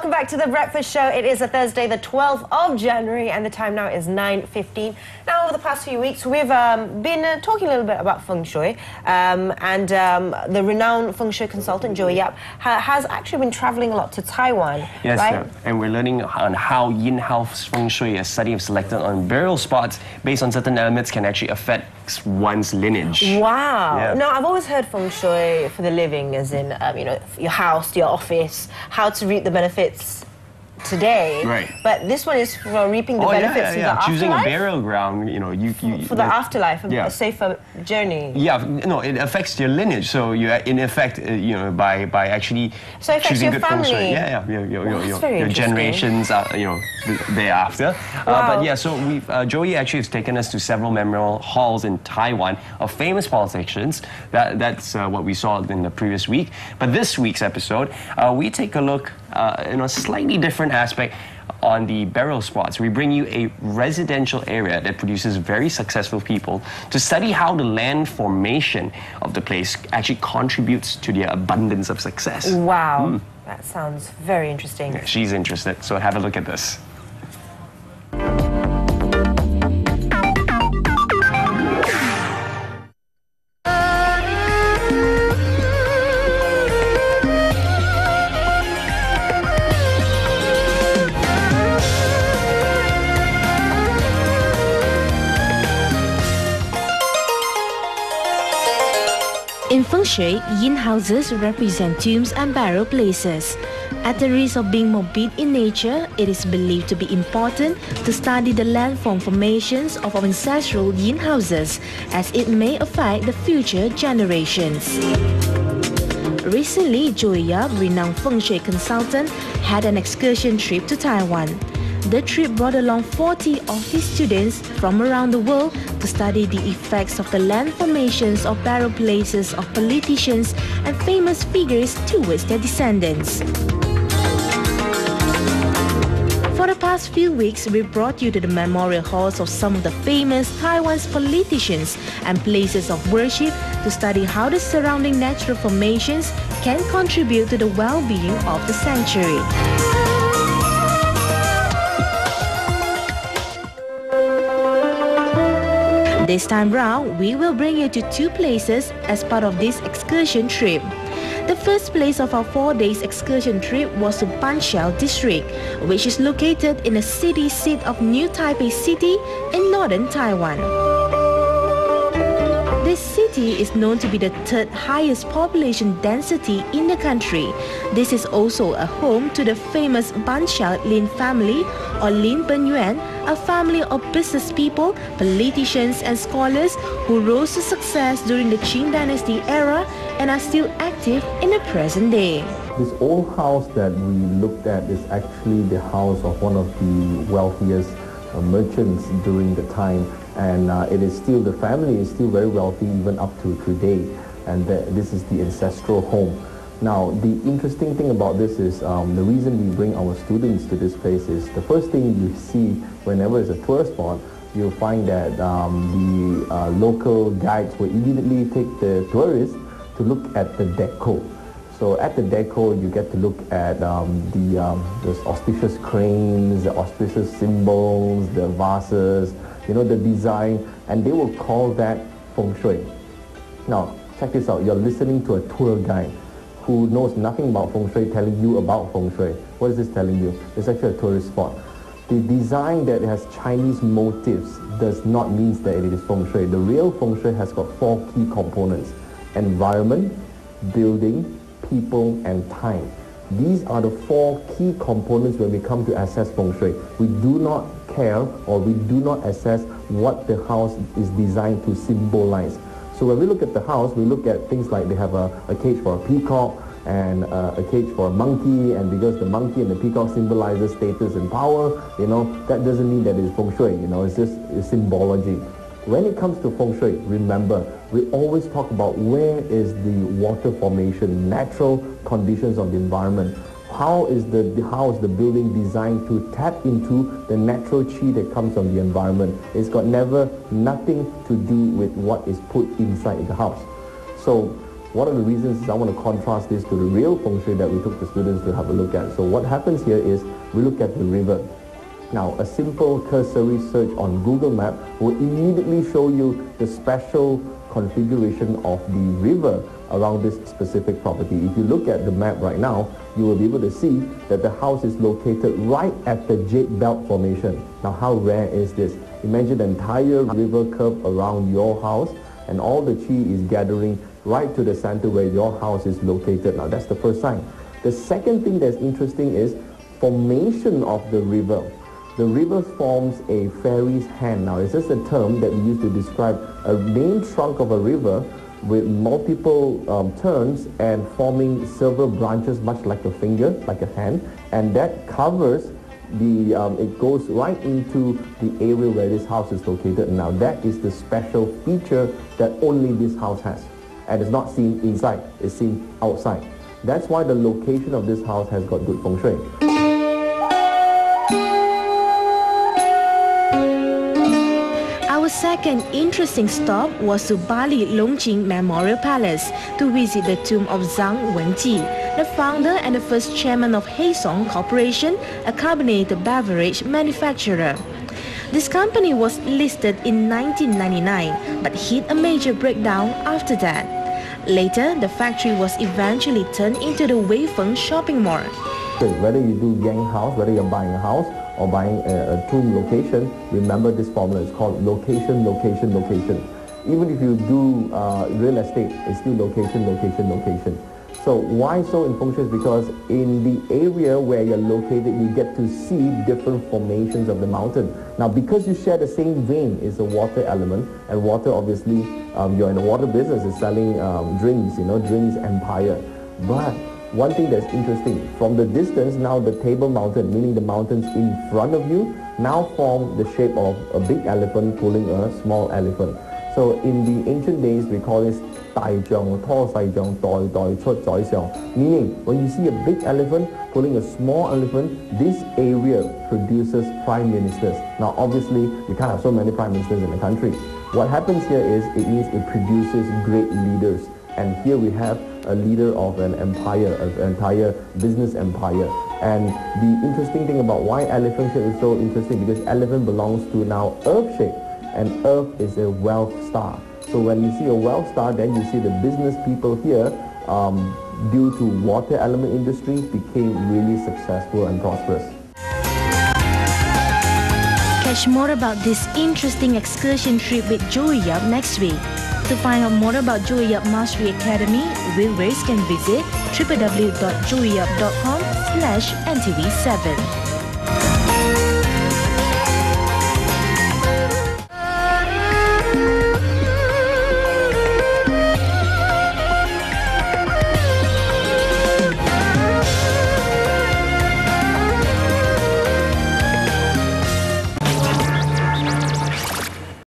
welcome back to The Breakfast Show. It is a Thursday, the 12th of January, and the time now is 9:15. Now, over the past few weeks, we've been talking a little bit about Feng Shui, and the renowned Feng Shui consultant, Joey Yap, has actually been traveling a lot to Taiwan. Yes, right? and we're learning on how in-house Feng Shui, a study of selected on burial spots based on certain elements, can actually affect one's lineage. Wow. Yeah. Now, I've always heard Feng Shui for the living, as in, your house, your office, how to reap the benefits today. Right. But this one is for reaping the benefits of the afterlife? Choosing a burial ground, for the afterlife, a safer journey. Yeah, no, it affects your lineage. So you, in effect, by actually choosing good Feng Shui. Your generations, thereafter. Wow. But yeah, so Joey actually has taken us to several memorial halls in Taiwan of famous politicians. That's what we saw in the previous week. But this week's episode, we take a look in a slightly different aspect on the burial spots. We bring you a residential area that produces very successful people to study how the land formation of the place actually contributes to the abundance of success. Wow, that sounds very interesting. Yeah, she's interested, so have a look at this. In Feng Shui, yin houses represent tombs and burial places. At the risk of being morbid in nature, it is believed to be important to study the landform formations of ancestral yin houses, as it may affect the future generations. Recently, Joey Yap, renowned Feng Shui consultant, had an excursion trip to Taiwan. The trip brought along 40 of his students from around the world to study the effects of the land formations of burial places of politicians and famous figures towards their descendants. For the past few weeks, we brought you to the memorial halls of some of the famous Taiwan's politicians and places of worship to study how the surrounding natural formations can contribute to the well-being of the sanctuary. This time round, we will bring you to two places as part of this excursion trip. The first place of our 4 days excursion trip was to Banqiao district, which is located in the city seat of New Taipei City in northern Taiwan. This city is known to be the third highest population density in the country. This is also a home to the famous Banqiao Lin family, or Lin Benyuan, a family of business people, politicians and scholars who rose to success during the Qing Dynasty era and are still active in the present day. This old house that we looked at is actually the house of one of the wealthiest merchants during the time, and the family is still very wealthy even up to today, and this is the ancestral home. Now, the interesting thing about this is the reason we bring our students to this place is the first thing you see whenever it's a tour spot, you'll find that the local guides will immediately take the tourists to look at the deco. So at the deco, you get to look at those auspicious cranes, the auspicious symbols, the vases, the design, and they will call that Feng Shui. Now, check this out. You're listening to a tour guide who knows nothing about Feng Shui telling you about Feng Shui. What is this telling you? It's actually a tourist spot. The design that has Chinese motifs does not mean that it is Feng Shui. The real Feng Shui has got 4 key components: environment, building, people, and time. These are the 4 key components when we come to assess Feng Shui. We do not care, or we do not assess what the house is designed to symbolize. So when we look at the house, we look at things like they have a cage for a peacock and a cage for a monkey, and because the monkey and the peacock symbolizes status and power, that doesn't mean that it's Feng Shui, it's just symbology. When it comes to Feng Shui, remember, we always talk about where is the water formation, natural conditions of the environment. How is the house, the building designed to tap into the natural chi that comes from the environment? It's got nothing to do with what is put inside the house. So one of the reasons is I want to contrast this to the real Feng Shui that we took the students to have a look at. So what happens here is we look at the river. Now, a simple cursory search on Google Map will immediately show you the special configuration of the river around this specific property. If you look at the map right now, you will be able to see that the house is located right at the Jade Belt Formation. Now, how rare is this? Imagine the entire river curve around your house and all the chi is gathering right to the center where your house is located. Now, that's the first sign. The second thing that's interesting is formation of the river. The river forms a fairy's hand. Now, it's just a term that we use to describe a main trunk of a river with multiple turns and forming several branches, much like a finger, like a hand, and that covers the, it goes right into the area where this house is located. Now, that is the special feature that only this house has. And it's not seen inside, it's seen outside. That's why the location of this house has got good Feng Shui. Our second interesting stop was to Bali Longqing Memorial Palace to visit the tomb of Zhang Wenji, the founder and the first chairman of Heisong Corporation, a carbonated beverage manufacturer. This company was listed in 1999 but hit a major breakdown after that. Later, the factory was eventually turned into the Weifeng shopping mall. So whether you do Yang house, whether you're buying a house or buying a tomb location, remember this formula. It's called location, location, location. Even if you do real estate, it's still location, location, location. So why so in Feng Shui is because in the area where you're located, you get to see different formations of the mountain. Now, because you share the same vein, is a water element, and water obviously, you're in the water business, is selling drinks, drinks empire. But one thing that's interesting, from the distance, now the Table Mountain, meaning the mountains in front of you, now form the shape of a big elephant pulling a small elephant. So in the ancient days, we call this meaning when you see a big elephant pulling a small elephant, this area produces prime ministers. Now obviously, we can't have so many prime ministers in the country. What happens here is it means it produces great leaders. And here we have a leader of an empire, an entire business empire. And the interesting thing about why elephant shape is so interesting, because elephant belongs to now earth shape, and earth is a wealth star. So when you see a wealth star, then you see the business people here, due to water element industry, became really successful and prosperous. Catch more about this interesting excursion trip with Joey Yap next week. To find out more about Joey Yap Mastery Academy, viewers can visit www.joeyyap.com/NTV7.